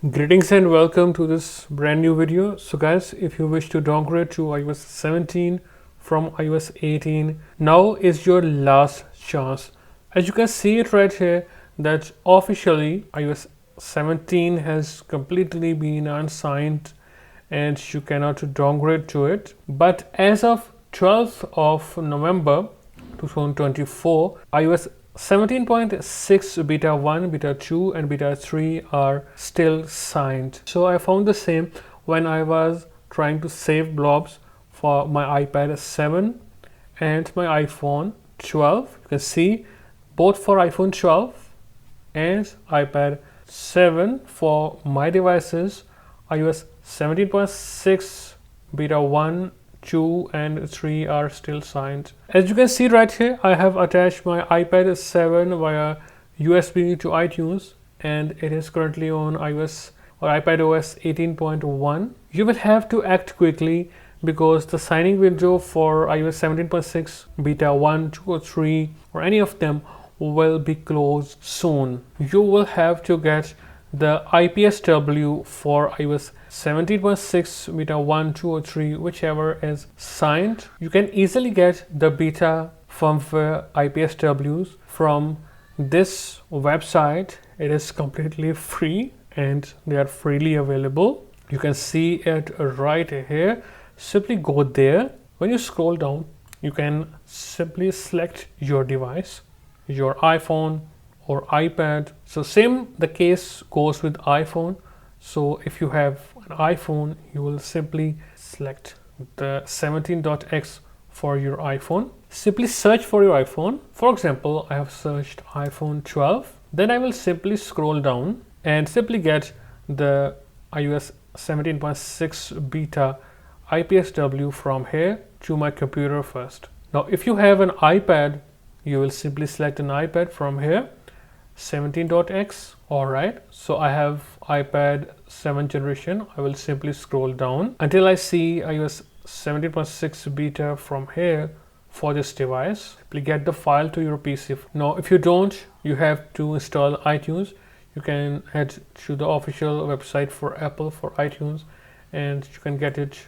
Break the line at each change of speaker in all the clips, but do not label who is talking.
Greetings and welcome to this brand new video. So guys, if you wish to downgrade to iOS 17 from iOS 18, now is your last chance. As you can see it right here, that officially iOS 17 has completely been unsigned and you cannot downgrade to it. But as of 12th of November 2024, iOS 17.6 beta 1, beta 2 and beta 3 are still signed. So I found the same when I was trying to save blobs for my iPad 7 and my iPhone 12. You can see both for iPhone 12 and iPad 7 for my devices, iOS 17.6 beta 1, 2 and 3 are still signed. As you can see right here, I have attached my iPad 7 via USB to iTunes and it is currently on iOS or iPadOS 18.1. You will have to act quickly because the signing window for iOS 17.6 beta 1, 2 or 3 or any of them will be closed soon. You will have to get the IPSW for iOS 17.6 beta 1, 2 or 3, whichever is signed. You can easily get the beta firmware IPSWs from this website. It is completely free and they are freely available. You can see it right here. Simply go there. When you scroll down, you can simply select your device, your iPhone or iPad. So same the case goes with iPhone. So if you have an iPhone, you will simply select the 17.x for your iPhone. Simply search for your iPhone. For example, I have searched iPhone 12. Then I will simply scroll down and simply get the iOS 17.6 beta IPSW from here to my computer first. Now if you have an iPad, you will simply select an iPad from here, 17.x. Alright, so I have iPad 7 generation. I will simply scroll down until I see iOS 17.6 beta from here for this device. Simply get the file to your PC. Now if you don't, you have to install iTunes. You can head to the official website for Apple for iTunes and you can get it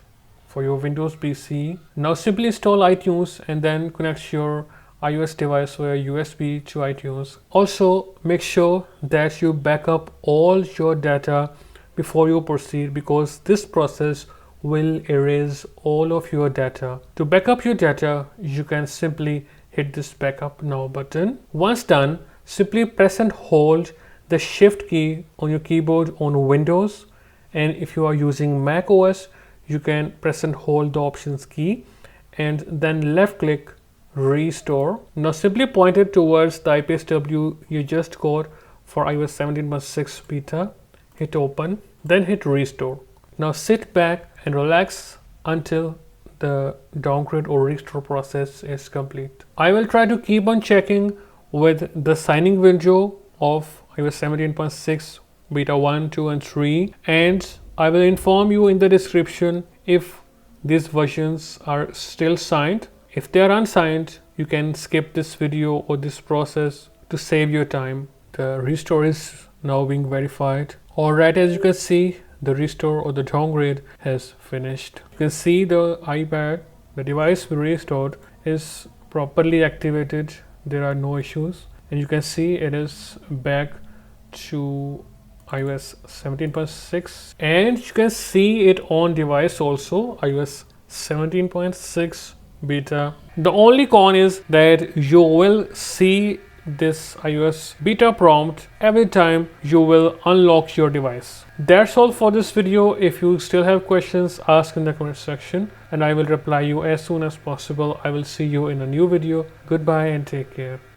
for your Windows PC. Now simply install iTunes and then connect your iOS device via USB to iTunes. Also make sure that you back up all your data before you proceed because this process will erase all of your data. To back up your data, you can simply hit this backup now button. Once done, simply press and hold the shift key on your keyboard on Windows, and if you are using Mac OS, you can press and hold the options key and then left click restore. Now simply point it towards the IPSW you just got for iOS 17.6 beta. Hit open, then hit restore. Now sit back and relax until the downgrade or restore process is complete. I will try to keep on checking with the signing window of iOS 17.6 beta 1, 2 and 3, and I will inform you in the description if these versions are still signed. If they are unsigned, you can skip this video or this process to save your time. The restore is now being verified. Alright, as you can see, the restore or the downgrade has finished. You can see the iPad, the device we restored, is properly activated. There are no issues. And you can see it is back to iOS 17.6. And you can see it on device also, iOS 17.6 beta. The only con is that you will see this iOS beta prompt every time you will unlock your device. That's all for this video. If you still have questions, ask in the comment section and I will reply you as soon as possible. I will see you in a new video. Goodbye and take care.